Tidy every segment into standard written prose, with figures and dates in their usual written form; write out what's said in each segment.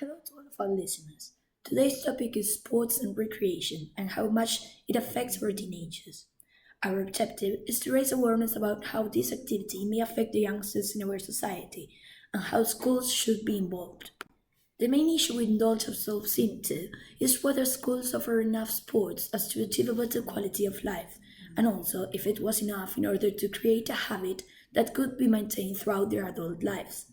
Hello to all of our listeners. Today's topic is sports and recreation and how much it affects our teenagers. Our objective is to raise awareness about how this activity may affect the youngsters in our society and how schools should be involved. The main issue we indulge ourselves into is whether schools offer enough sports as to achieve a better quality of life, and also if it was enough in order to create a habit that could be maintained throughout their adult lives.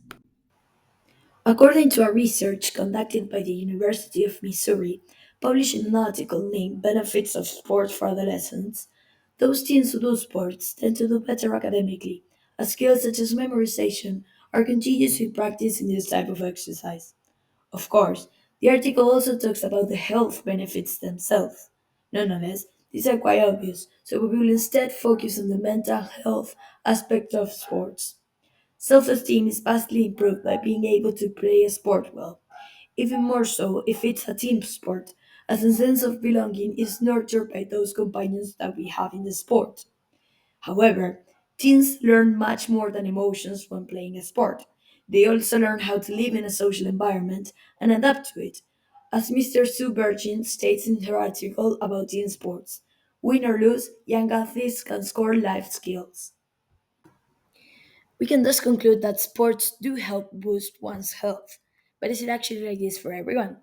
According to a research conducted by the University of Missouri, published in an article named Benefits of Sport for Adolescents, those teens who do sports tend to do better academically, as skills such as memorization are continuously practiced in this type of exercise. Of course, the article also talks about the health benefits themselves. Nonetheless, these are quite obvious, so we will instead focus on the mental health aspect of sports. Self esteem is vastly improved by being able to play a sport well, even more so if it's a team sport, as a sense of belonging is nurtured by those companions that we have in the sport. However, teens learn much more than emotions when playing a sport. They also learn how to live in a social environment and adapt to it. As Mr. Sue Virgin states in her article about teen sports, win or lose, young athletes can score life skills. We can thus conclude that sports do help boost one's health. But is it actually like this for everyone?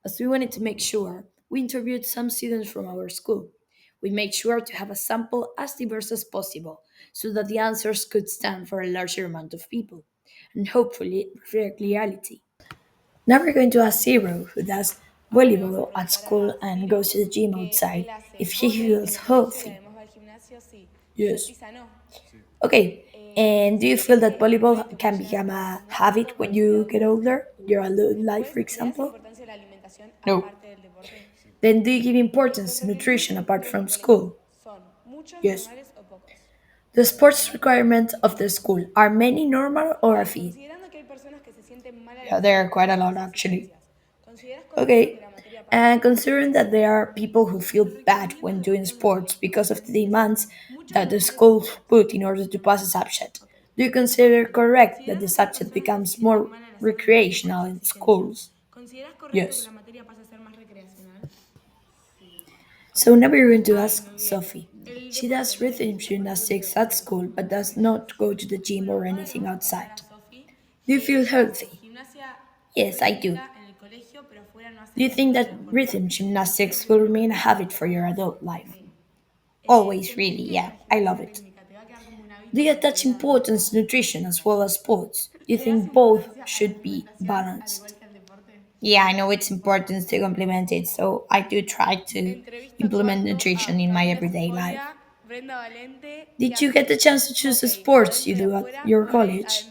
As we wanted to make sure, we interviewed some students from our school. We made sure to have a sample as diverse as possible so that the answers could stand for a larger amount of people and hopefully reflect reality. Now we're going to ask Zero, who does volleyball at school and goes to the gym outside, if he feels healthy. Yes. Okay. And do you feel that volleyball can become a habit when you get older, your adult life, for example? No. Then do you give importance to nutrition apart from school? Yes. The sports requirements of the school are many normal or a few? Yeah, there are quite a lot actually. Okay. And considering that there are people who feel bad when doing sports because of the demands that the schools put in order to pass a subject, do you consider correct that the subject becomes more recreational in schools? Yes. So now we're going to ask Sophie. She does rhythm gymnastics at school but does not go to the gym or anything outside. Do you feel healthy? Yes, I do. Do you think that rhythm gymnastics will remain a habit for your adult life? Always, really, yeah, I love it. Do you attach importance to nutrition as well as sports? Do you think both should be balanced? Yeah, I know it's important to complement it, so I do try to implement nutrition in my everyday life. Did you get the chance to choose the sports you do at your college?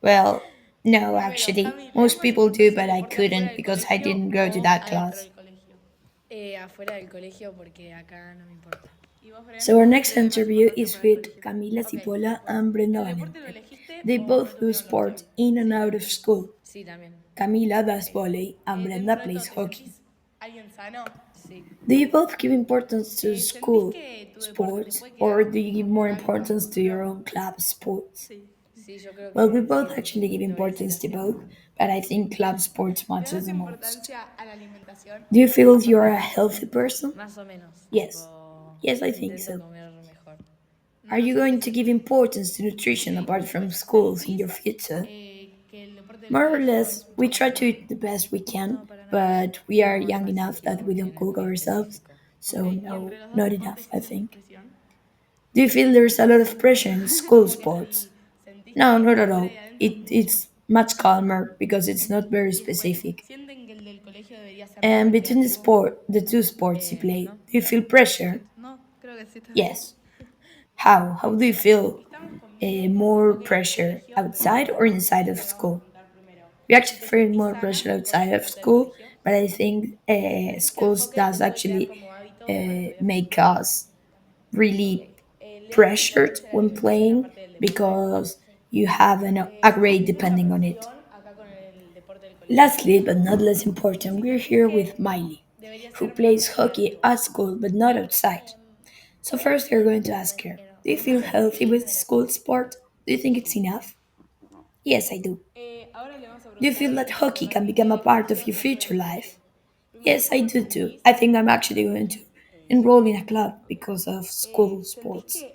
Well, no, actually. Most people do, but I couldn't because I didn't go to that class. So our next interview is with Camila Cipolla and Brenda Valente. They both do sport in and out of school. Camila does volley and Brenda plays hockey. Do you both give importance to school sports or do you give more importance to your own club sports? Well, we both actually give importance to both, but I think club sports matters the most. Do you feel you're a healthy person? Yes. Yes, I think so. Are you going to give importance to nutrition apart from schools in your future? More or less, we try to eat the best we can, but we are young enough that we don't cook ourselves, so no, not enough, I think. Do you feel there's a lot of pressure in school sports? No, not at all. It's much calmer because it's not very specific. And between the two sports you play, do you feel pressure? Yes. How? How do you feel more pressure outside or inside of school? We actually feel more pressure outside of school, but I think schools does actually make us really pressured when playing because you have a grade depending on it. Lastly, but not less important, we're here with Miley, who plays hockey at school but not outside. So first, we're going to ask her, do you feel healthy with school sport? Do you think it's enough? Yes, I do. Do you feel that hockey can become a part of your future life? Yes, I do too. I think I'm actually going to enroll in a club because of school sports.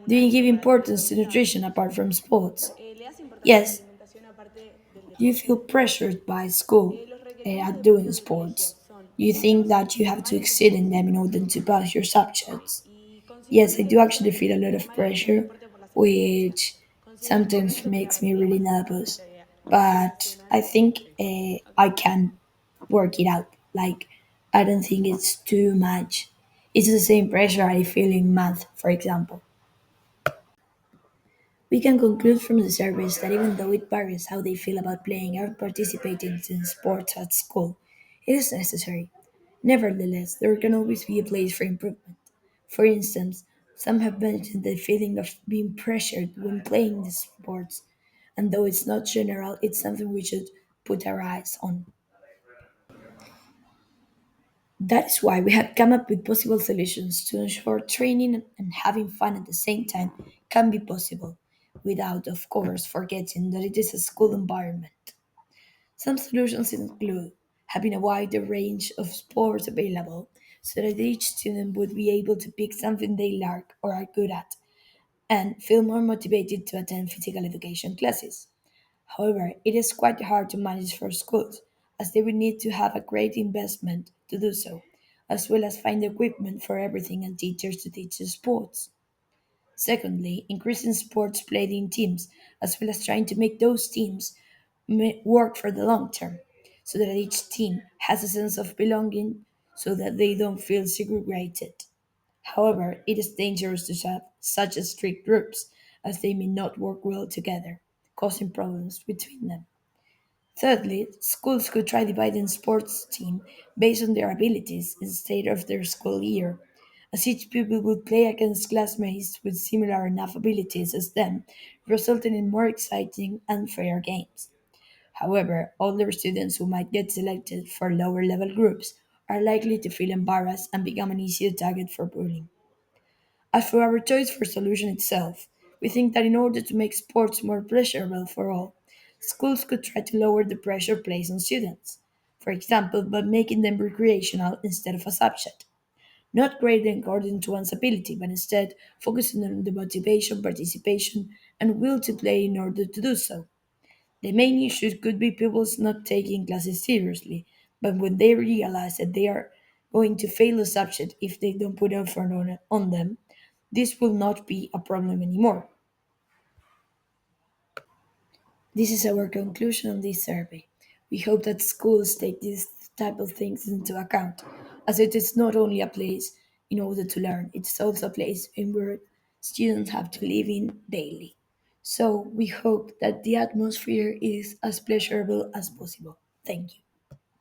Do you give importance to nutrition apart from sports? Yes. Do you feel pressured by school at doing sports? Do you think that you have to excel in them in order to pass your subjects? Yes, I do actually feel a lot of pressure, which sometimes makes me really nervous. But I think I can work it out. Like, I don't think it's too much. It's the same pressure I feel in math, for example. We can conclude from the surveys that even though it varies how they feel about playing or participating in sports at school, it is necessary. Nevertheless, there can always be a place for improvement. For instance, some have mentioned the feeling of being pressured when playing these sports, and though it's not general, it's something we should put our eyes on. That is why we have come up with possible solutions to ensure training and having fun at the same time can be possible, without, of course, forgetting that it is a school environment. Some solutions include having a wider range of sports available so that each student would be able to pick something they like or are good at and feel more motivated to attend physical education classes. However, it is quite hard to manage for schools, as they will need to have a great investment to do so, as well as find equipment for everything and teachers to teach the sports. Secondly, increasing sports played in teams, as well as trying to make those teams work for the long term, so that each team has a sense of belonging so that they don't feel segregated. However, it is dangerous to have such a strict groups, as they may not work well together, causing problems between them. Thirdly, schools could try dividing sports team based on their abilities instead of their school year, as each pupil would play against classmates with similar enough abilities as them, resulting in more exciting and fair games. However, older students who might get selected for lower level groups are likely to feel embarrassed and become an easier target for bullying. As for our choice for solution itself, we think that in order to make sports more pleasurable for all, schools could try to lower the pressure placed on students. For example, by making them recreational instead of a subject. Not graded according to one's ability, but instead focusing on the motivation, participation, and will to play in order to do so. The main issue could be pupils not taking classes seriously, but when they realize that they are going to fail a subject if they don't put effort on them, this will not be a problem anymore. This is our conclusion on this survey. We hope that schools take these type of things into account, as it is not only a place in order to learn, it's also a place in where students have to live in daily. So we hope that the atmosphere is as pleasurable as possible. Thank you.